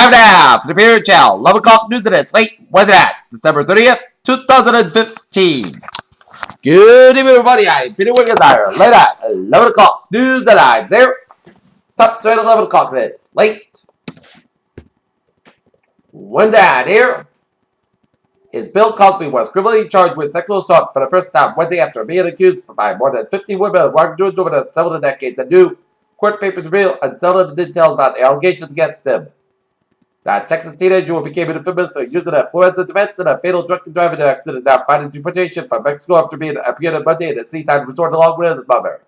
Time now for the Period Channel. 11 o'clock news today. Late. When's that? December 30th, 2015. Good evening, everybody. I'm Peter Wiggins. Late at 11 o'clock news tonight. There. Top straight 11 o'clock this. Late. When's that? Here is Bill Cosby was criminally charged with sexual assault for the first time Wednesday after being accused by more than 50 women of wrongdoing over the several decades. And new court papers reveal unsettled details about the allegations against him. That Texas teenager who became infamous for using a fluenza defense in a fatal drunk driving accident now fighting deportation from Mexico after being apprehended Monday in a seaside resort along with his mother.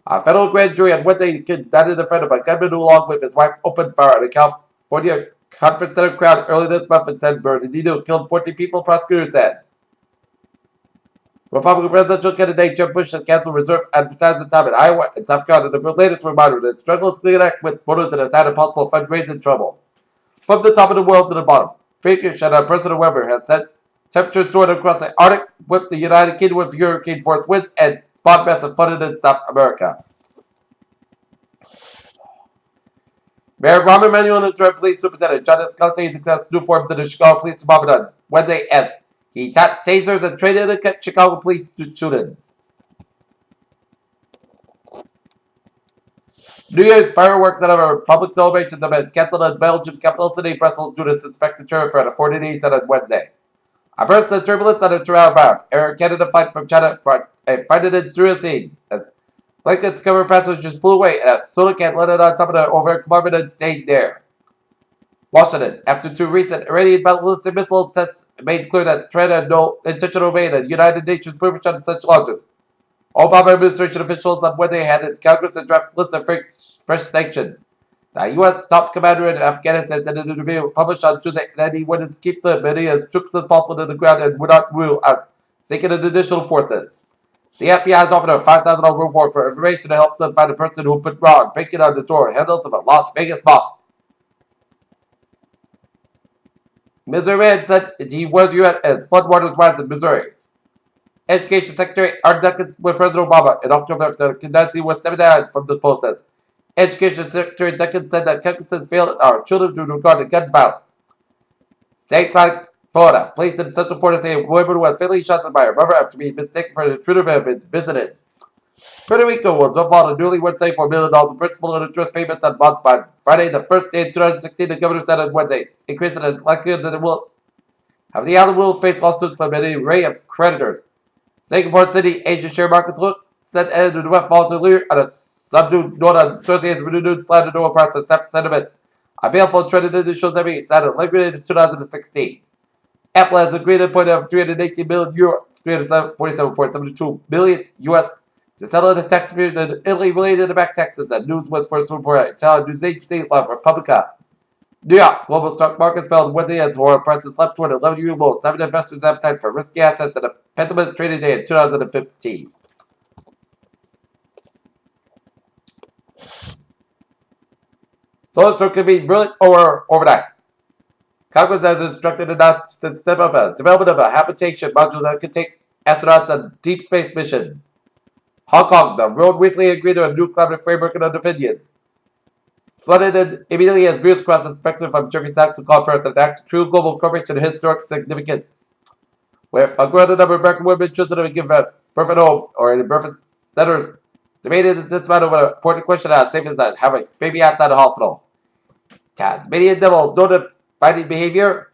A federal grand jury on Wednesday indicted the friend of a gunman who, along with his wife, opened fire at a California conference center crowd early this month in San Bernardino, killed 14 people, prosecutors said. Republican presidential candidate Jeb Bush has canceled reserve advertising time in Iowa and South Carolina. The latest reminder that struggles to connect with voters that have had impossible fundraising troubles. From the top of the world to the bottom, freakish and unprecedented weather has sent temperatures soaring across the Arctic, whipped the United Kingdom with hurricane force winds, and spawned massive flooding in South America. Mayor Rahm Emanuel and Detroit Police Superintendent John Escalante discussed new forms in the Chicago Police Department on Wednesday as he tapped tasers and trained the Chicago police shootings. New Year's fireworks and other public celebrations have been canceled in Belgium's capital city, Brussels, due to suspected terror threat of 40 days on Wednesday. A burst of turbulence on a Toronto bound. Air Canada flight from China fighted in Suicide as blankets covered passengers flew away and a soda can landed on top of the overhead compartment and stayed there. Washington, after two recent Iranian ballistic missile tests made clear that China had no intention of obeying the United Nations permission on such launches. Obama administration officials on Wednesday handed Congress a draft list of fresh sanctions. The U.S. top commander in Afghanistan said in an interview published on Tuesday that he wanted to keep the many as troops as possible to the ground and would not rule out sinking in additional forces. The FBI has offered a $5,000 reward for information to help them find a person who put wrong breaking on the door handles of a Las Vegas mosque. Missouri man said he was U.S. as floodwaters rise in Missouri. Education Secretary Art Duncan with President Obama in October after Kentucky was stepping down from the post as Education Secretary Duncan said that Congress has failed our children with regard to gun violence. St. Cloud, Florida, placed in Central Florida, saying a woman was fatally shot by her mother after being mistaken for an intruder who had been visited. Puerto Rico will default a newly $174 million in principal and interest payments on month by Friday, the first day in 2016. The governor said on Wednesday, increasing the likelihood that it will have the island will face lawsuits from an array of creditors. Singapore City Asian share markets look set ended West volatility on a subdued note on associated with renewed slide to oil price of sentiment. A baleful trend in shows that it started liquidated in 2016. Apple has agreed to put up 318 million euro, 347.72 billion US to settle the tax dispute in Italy related to back taxes. That news was first reported by Italian news agency La Repubblica. New York global stock markets fell Wednesday as oil prices slept toward 11-year low. Seven investors' appetite for risky assets at a penultimate trading day in 2015. Solar storm could be brilliant overnight. Congress has instructed not to step up a development of a habitation module that could take astronauts on deep space missions. Hong Kong, the world recently agreed to a new climate framework and opinions. Flooded and immediately as views across the spectrum from Jeffrey Sachs, who called Paris an act of true global corporation of historic significance. With a growing number of American women choosing to give birth at home or in birth centers, debated this matter over an important question as safe as have a baby outside the hospital. Tasmanian devils known to fighting behavior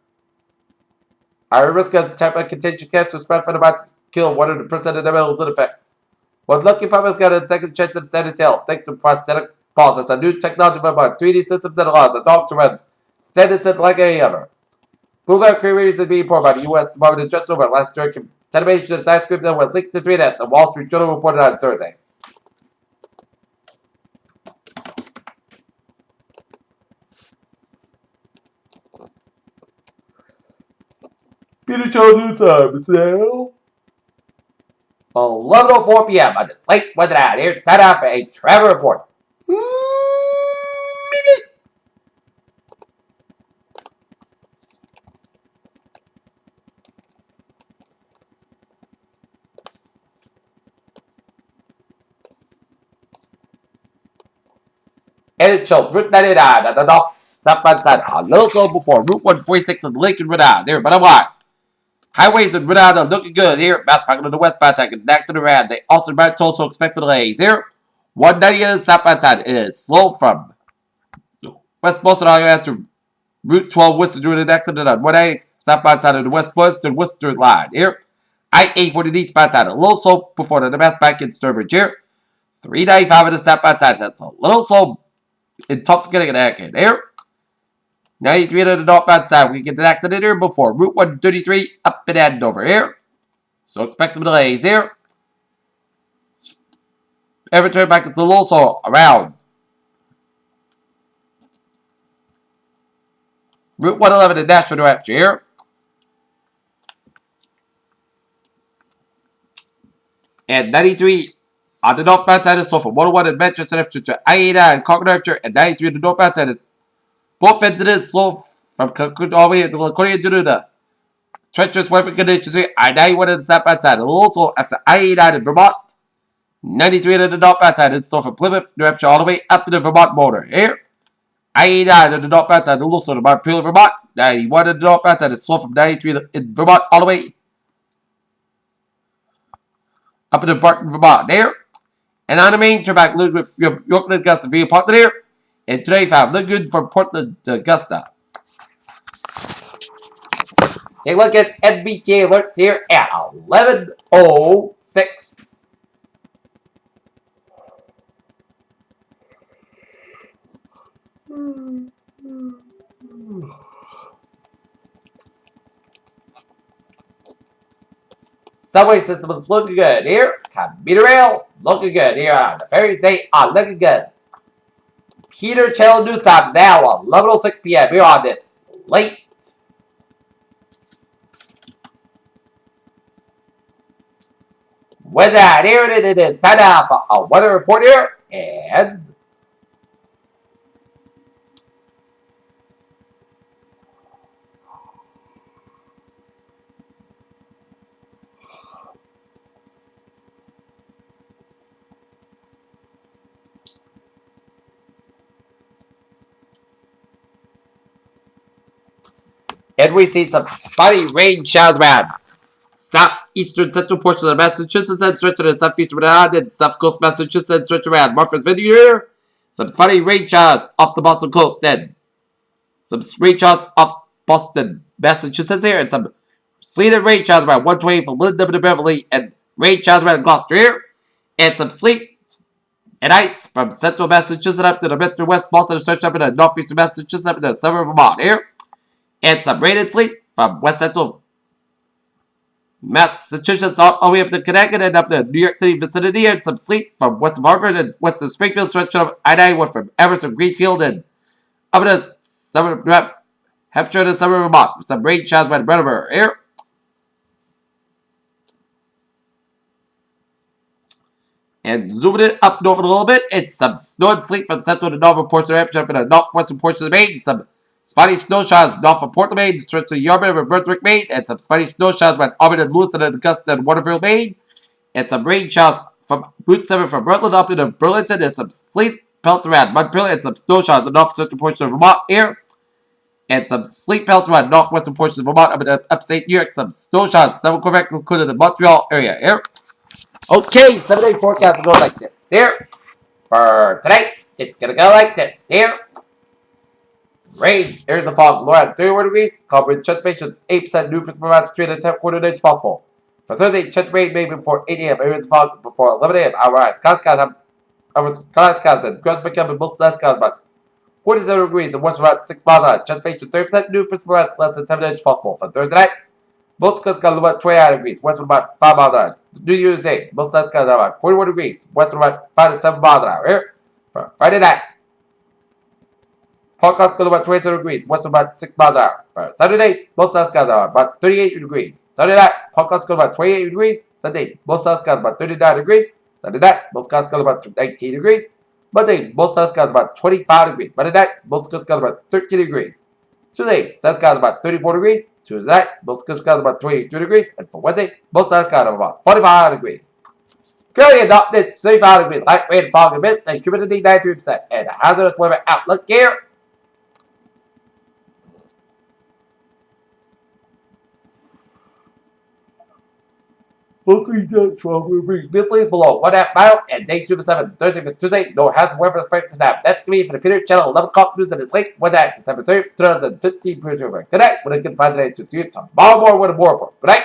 are at risk of contagious cancer spread from the mites kill 100% of the metals and effects. One lucky pup has got a second chance at standing tail thanks to prosthetic paws as a new technology about 3D systems that allows a dog to run standing sit like any other. Google creators is being reported by the U.S. Department of Justice over last year. Contamination of ice cream that was leaked to 3net, the Wall Street Journal reported on Thursday. Peter Joe News Time is now 11:04 p.m. on the Slate Weather Out. Here's time out for a travel report. And it shows Route 99 at the North Southbound side a little slow before Route 146 in Lincoln, Rhode Island. There, but otherwise, highways in Rhode Island are looking good here. Mass parking on the westbound side and next to the red. They also might also expect delays here. 190 on the southbound side is slow from West Boston all the way out to Route 12 Worcester during the accident on 180 southbound side of the West Boston Worcester line here. I-8 for the eastbound side, a little slow before the Mass back in Sturbridge here. 395 on the southbound side, that's a little slow in Topskin and here. 93 on the northbound side, we get the accident here before Route 133 up and end over here. So expect some delays here. Every turn back is a little slow around Route 111 in Nashville, New Hampshire here. And 93 on the northbound side is slow from 101 in Manchester, New Hampshire to I-89 in Concord, New Hampshire. And 93 on the northbound side is both ends it is slow from Concord all the way to Laconia due to the treacherous weather conditions here. I-91 on the southbound side, a little slow after I-89 in Vermont. 93 on the northbound side is slow from Plymouth, New Hampshire all the way up to the Vermont border here. I-89 on the northbound side, a little slow to Montpelier, Vermont. 91 on the northbound side is slow from 93 in Vermont all the way up in Barton, Vermont there. And on the main turnback, look with Yorkland, Augusta via Portland here. And today, found look good from Portland to Augusta. Take a look at MBTA alerts here at 11:06. Subway system is looking good here. Commuter rail looking good here on the ferry state looking good. Peter Channel News Stop now 11:06 p.m. here on this late weather. Here it is. Time now for a weather report here. And we see some spotty rain showers around southeastern central portions of Massachusetts and stretching to southeastern Rhode Island and south coast Massachusetts and stretching around Martha's Vineyard here. Some spotty rain showers off the Boston coast and some rain showers off Boston, Massachusetts here, and some sleet and rain showers around 120 from Lyndon to Beverly, and rain showers around Gloucester here, and some sleet and ice from central Massachusetts up to the midwest Boston and stretch up into northeastern Massachusetts up into the suburb of Vermont here. And some rain and sleet from west central Massachusetts all the way up to Connecticut and up to New York City vicinity, and some sleet from west of Hartford and west of Springfield, stretching up I-91 from Emerson, Greenfield, and up to the suburb of Hampshire and the suburb of Vermont. Some rain showers by the Brennemer here. And zooming it up north a little bit, it's some snow and sleet from central to northern portion of Hampshire up in the northwestern portion of Maine. Some spotty snow showers north of Portland, Maine, stretch to Yarmouth and Brunswick, Maine, and some spotty snow showers by Auburn and Lewiston and Augusta and Waterville, Maine, and some rain showers from Route 7 from Rutland up into Burlington, and some sleet pelts around Montpelier, and some snow showers in the north central portion of Vermont here, and some sleet pelts around northwestern portion of Vermont up in upstate New York, some snow showers, some Quebec, including the Montreal area here. Okay, 7-day forecast will go like this here. For tonight, it's going to go like this here. Rain, areas of fog, low at 31 degrees. Coverage, chance patience, 8%, new principal amounts, 3 to 10 quarter inch possible. For Thursday, chance rain may be before 8 a.m. Areas of fog before 11 a.m. Hour skies have skies and ground become in most skies about 47 degrees and west about 6 miles an hour. Chance patience, 30%, new principal amounts, less than 10 inch possible. For Thursday night, most skies got about 29 degrees, west about 5 miles an hour. New Year's Day, most skies are about 41 degrees, west about 5 to 7 miles an hour. Here, for Friday night, Hawkins got about 27 degrees, west about 6 miles an hour. For Saturday, most skies are about 38 degrees. Sunday night, Hawkins got about 28 degrees. Sunday, most skies about 39 degrees. Sunday night, most skies got about 19 degrees. Monday, most skies got about 25 degrees. Monday night, most skies got about 13 degrees. Tuesday, sun got about 34 degrees. Tuesday night, most skies got about 22 degrees. And for Wednesday, most skies got about 45 degrees. Currently adopted 35 degrees, light rain, fog and mist, and humidity 93%. And a hazardous weather outlook here. Looking that from will be visibly below 1.5 mile and day 2 to 7, Thursday to Tuesday, no hazard weather expected to snap. That's going to be for the Peter Channel 11 o'clock news and it's late. Was that December 3rd, 2015, Good night. When it gets positive to see you tomorrow morning with a more report. Good night.